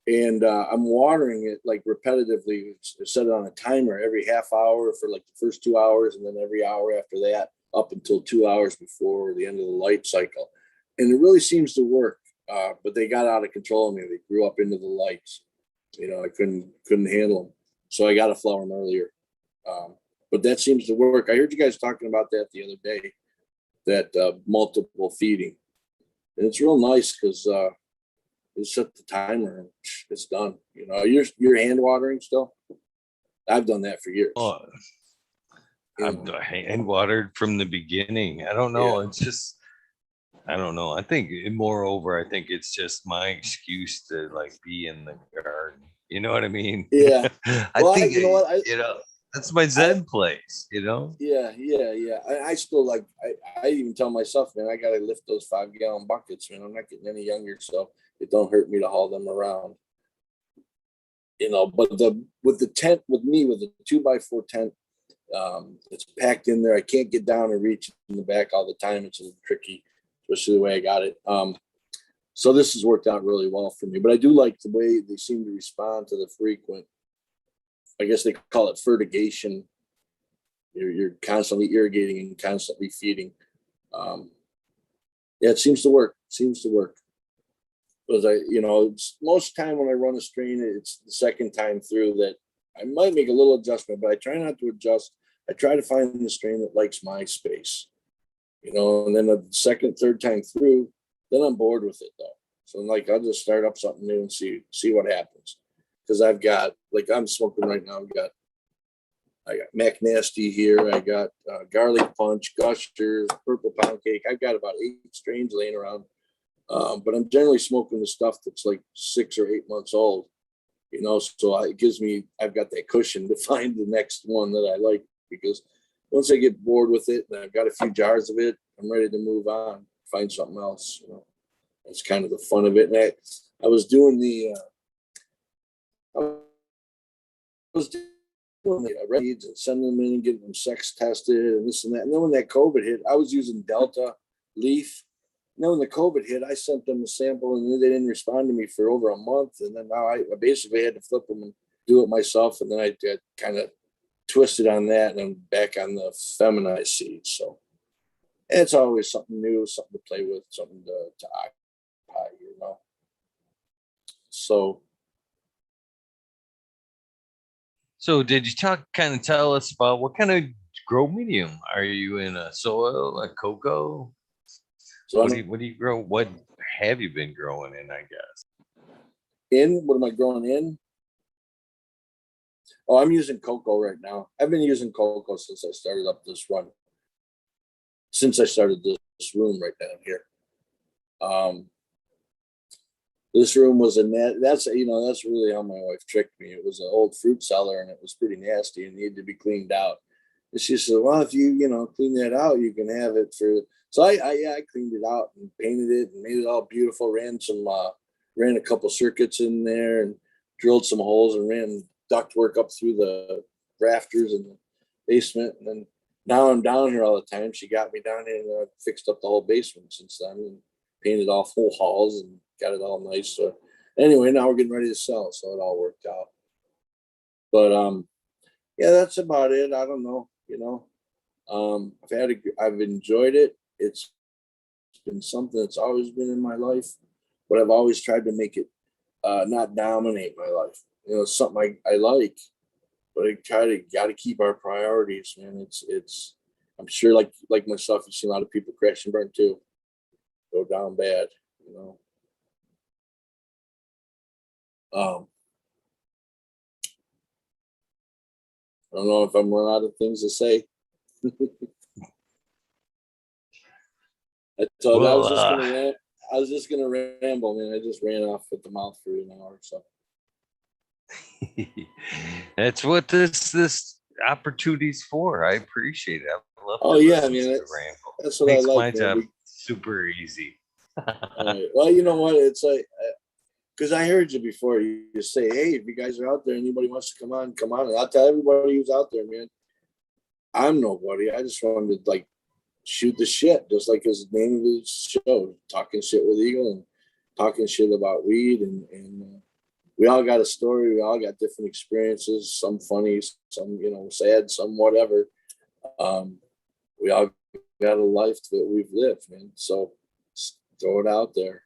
And I'm watering it like repetitively. Set it on a timer every half hour for like the first 2 hours, and then every hour after that, up until 2 hours before the end of the light cycle. And it really seems to work. But they got out of control of me. They grew up into the lights. I couldn't handle them, so I got to flower them earlier. But that seems to work. I heard you guys talking about that the other day, that multiple feeding, and it's real nice because you set the timer and it's done. You're hand watering still. I've done that for years. Oh, I've hand watered from the beginning. I don't know. Yeah. It's just, I don't know. I think, moreover, I think it's just my excuse to like be in the garden. You know what I mean? Yeah. I think, that's my Zen place, Yeah. I still like, I even tell myself, man, I got to lift those 5-gallon buckets, man. I'm not getting any younger, so it don't hurt me to haul them around. But with the tent, with the 2x4 tent, It's packed in there. I can't get down and reach in the back all the time. It's a little tricky, especially the way I got it. So this has worked out really well for me. But I do like the way they seem to respond to the frequent, I guess they call it fertigation. You're constantly irrigating and constantly feeding. Yeah, it seems to work. Because it's most time when I run a strain, it's the second time through that I might make a little adjustment, but I try not to adjust. I try to find the strain that likes my space, and then the second, third time through, then I'm bored with it though. So like I'll just start up something new and see what happens. Because I've got, like I'm smoking right now, I got Mac Nasty here. I got Garlic Punch, Gushers, Purple Pound Cake. I've got about 8 strains laying around. But I'm generally smoking the stuff that's like 6 or 8 months old, so it gives me, I've got that cushion to find the next one that I like, because once I get bored with it and I've got a few jars of it, I'm ready to move on, find something else. That's kind of the fun of it. And I was doing I was doing the reads and sending them in and getting them sex tested and this and that. And then when that COVID hit, I was using Delta Leaf. And then when the COVID hit, I sent them a sample and they didn't respond to me for over a month. And then now I basically had to flip them and do it myself. And then I kind of twisted on that and I'm back on the feminized seeds. So it's always something new, something to play with, something to occupy, So did you tell us about what kind of grow medium are you in? A soil, a cocoa? So what do you grow? What have you been growing in, I guess? What am I growing in? Oh, I'm using cocoa right now. I've been using cocoa since I started up this run. Since I started this room right down here. This room was that's really how my wife tricked me. It was an old fruit cellar and it was pretty nasty and needed to be cleaned out. And she said, well, if you clean that out, you can have it for. So I cleaned it out and painted it and made it all beautiful. Ran a couple circuits in there and drilled some holes and ran ductwork up through the rafters in the basement. And then now I'm down here all the time. She got me down here and I fixed up the whole basement since then and painted off whole halls and got it all nice. So anyway, now we're getting ready to sell, so it all worked out. But yeah, that's about it. I don't know. I've enjoyed it. It's been something that's always been in my life, but I've always tried to make it not dominate my life. It's something I like, but I got to keep our priorities, man. It's I'm sure like myself, you see a lot of people crash and burn too, go down bad, I don't know if I'm running out of things to say. I was just gonna ramble, man. I just ran off at the mouth for an hour or so. That's what this opportunity's for. I appreciate it. I love. Oh yeah, man. That's what Makes I like. My job super easy. Right. Well, you know what? It's like, because I heard you before. You say, "Hey, if you guys are out there, anybody wants to come on, come on." And I'll tell everybody who's out there, man. I'm nobody. I just wanted to shoot the shit, just like his name of his show, Talking Shit with Eagle, and talking shit about weed. And we all got a story. We all got different experiences. Some funny, some sad, some whatever. We all got a life that we've lived, man. So throw it out there.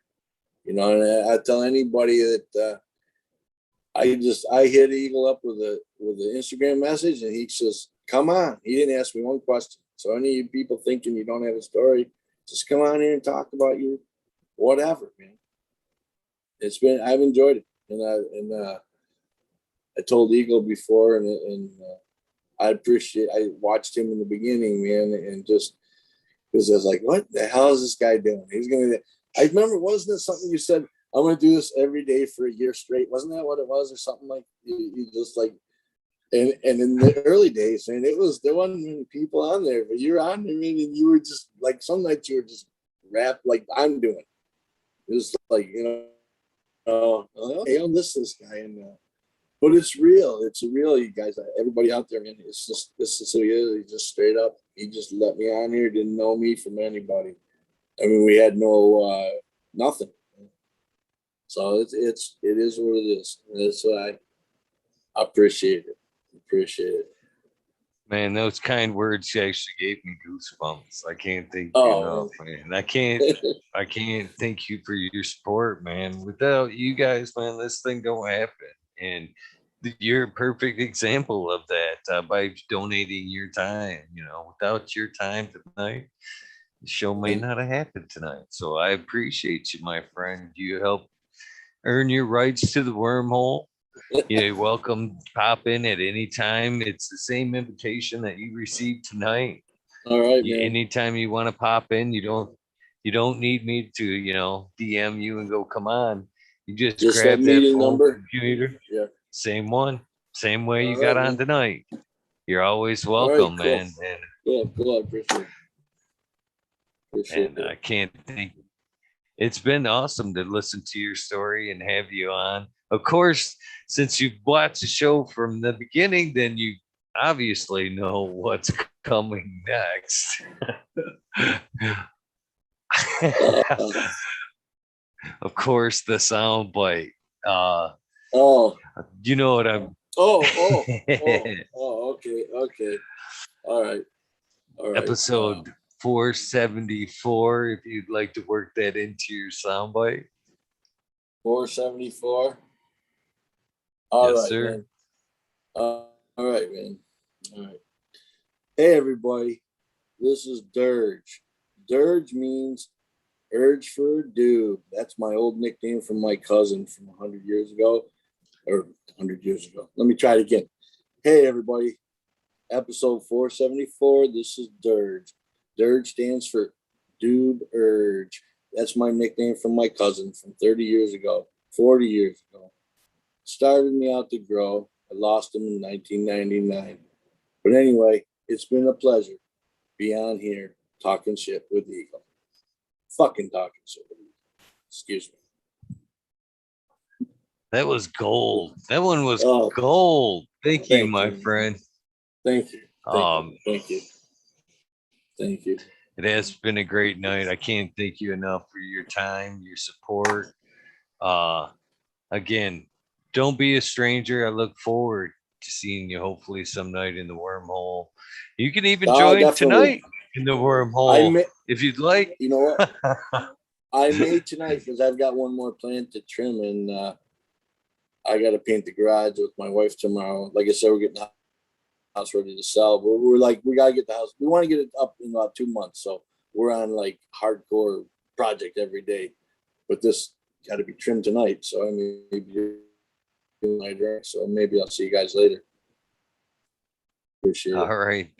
And I tell anybody that I hit Eagle up with an Instagram message, and he says, "Come on." He didn't ask me one question. So any of you people thinking you don't have a story, just come on here and talk about your whatever, man. I've enjoyed it, and I told Eagle before, and I watched him in the beginning, man, and just because I was like, what the hell is this guy doing? I remember, wasn't it something you said? I'm going to do this every day for a year straight. Wasn't that what it was, or something like you just like? And in the early days, man, there wasn't many people on there, but you're on there, man, and you were just like, some nights you were just rap like I'm doing. It was like, okay, I'll list this guy, and But it's real. It's real, you guys. Everybody out there, man. It's just this is who he is. He just straight up. He just let me on here. Didn't know me from anybody. I mean, we had no nothing. So it is what it is. And that's why I appreciate it. Appreciate it. Man, those kind words actually gave me goosebumps. I can't thank you Oh, enough, man. I can't thank you for your support, man. Without you guys, man, this thing don't happen. And you're a perfect example of that by donating your time. You know, without your time tonight, the show may not have happened tonight. So I appreciate you, my friend. You help earn your rights to the wormhole. You're welcome. Pop in at any time. It's the same invitation that you received tonight. all right, man. Anytime you want to pop in, you don't need me to, DM you and go, come on. You just grab that meeting phone, number. computer. Yeah. Same one. Same way you All got right, on man. tonight. You're always All welcome, right, cool. man. And, Cool. I appreciate it. and I can't think. It's been awesome to listen to your story and have you on. Of course, since you've watched the show from the beginning, then you obviously know what's coming next. Of course, the sound bite. You know what I'm. Okay. All right. Episode 474. If you'd like to work that into your soundbite. 474. Yes, sir. Man. All right, man. All right. Hey, everybody. This is Durge. Durge means urge for a dude. That's my old nickname from my cousin from 100 years ago. Or 100 years ago. Let me try it again. Hey, everybody. Episode 474. This is Durge. Durge stands for Dude Urge. That's my nickname from my cousin from 30 years ago, 40 years ago. Started me out to grow. I lost him in 1999. But anyway, it's been a pleasure be on here talking shit with Eagle. Fucking talking shit with Eagle. Excuse me. That was gold. That one was gold. Thank you, my friend. Thank you. Thank you. It has been a great night. I can't thank you enough for your time, your support. Again, don't be a stranger. I look forward to seeing you hopefully some night in the wormhole. You can even join tonight in the wormhole if you'd like. You know what? I may tonight because I've got one more plant to trim, and I got to paint the garage with my wife tomorrow. Like I said, we're getting the house ready to sell. But we're like, we got to get the house. We want to get it up in about 2 months. So we're on like hardcore project every day. But this got to be trimmed tonight. So I mean, so maybe I'll see you guys later. Appreciate it. All right.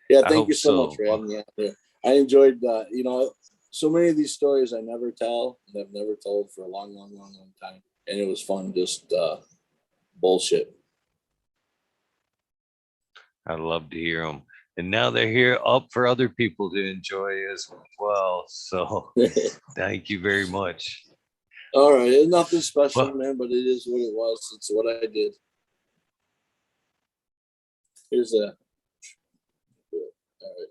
Yeah, thank you so much for having me out there. I enjoyed, so many of these stories I never tell and I've never told for a long time. And it was fun, just bullshit. I love to hear them. And now they're here up for other people to enjoy as well. So thank you very much. All right. It's nothing special, man, but it is what it was. It's what I did. Here's a. All right.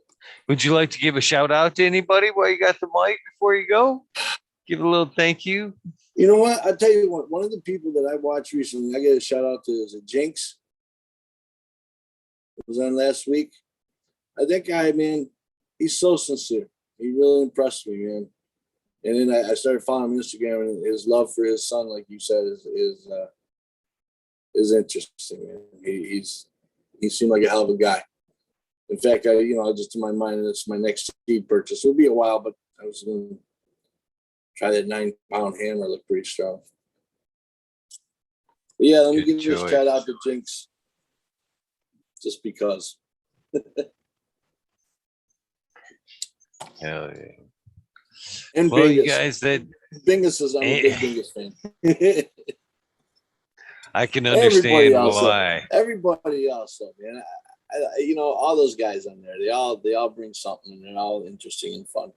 Would you like to give a shout out to anybody while you got the mic before you go? Give a little thank you. You know what? I'll tell you what, one of the people that I watched recently, I get a shout out to is a Jinx. It was on last week. That guy, man, he's so sincere. He really impressed me, man. And then I started following him on Instagram, and his love for his son, like you said, is interesting. Man. He seemed like a hell of a guy. In fact, just in my mind, it's my next seed purchase. It'll be a while, but I was going to try that 9-pound hammer. Look pretty strong. But yeah, let me give a shout out to Jinx, just because. Hell yeah. And well, Bingus. You guys, Bingus is, I'm a big Bingus fan. I can understand why. Everybody else, though, man. All those guys on there, they all bring something, and they're all interesting and fun.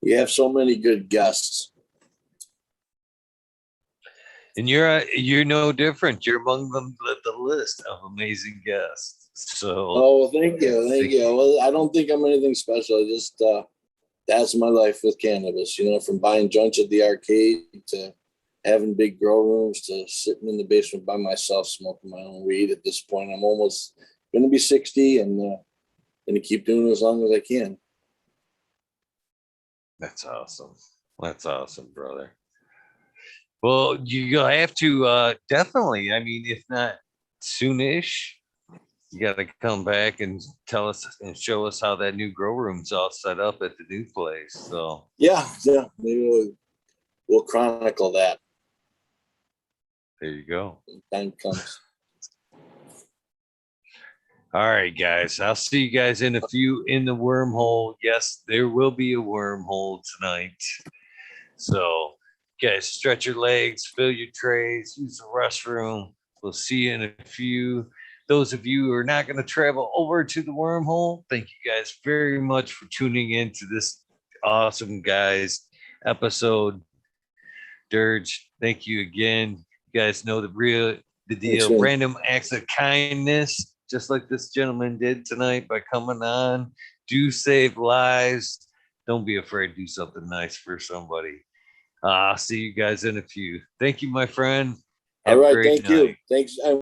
You have so many good guests. And you're no different. You're among the list of amazing guests. So, Oh, well, thank you, thank you. Well, I don't think I'm anything special. I just that's my life with cannabis. You know, from buying joints at the arcade to having big grow rooms to sitting in the basement by myself smoking my own weed. At this point, I'm almost going to be 60 and going to keep doing it as long as I can. That's awesome. That's awesome, brother. Well, you'll have to definitely. I mean, if not soonish, you got to come back and tell us and show us how that new grow room's all set up at the new place. So Yeah, yeah, maybe we'll chronicle that there you go. when time comes. All right, guys. I'll see you guys in a few in the wormhole. Yes, there will be a wormhole tonight. So, guys, stretch your legs, fill your trays, use the restroom. We'll see you in a few. Those of you who are not going to travel over to the wormhole, thank you guys very much for tuning in to this awesome guys episode. Durge, thank you again. You guys know the Thanks, deal. man. Random acts of kindness, just like this gentleman did tonight by coming on. Do save lives. Don't be afraid to do something nice for somebody. I'll see you guys in a few. Thank you, my friend. All Have a right, great thank you. night. Thanks.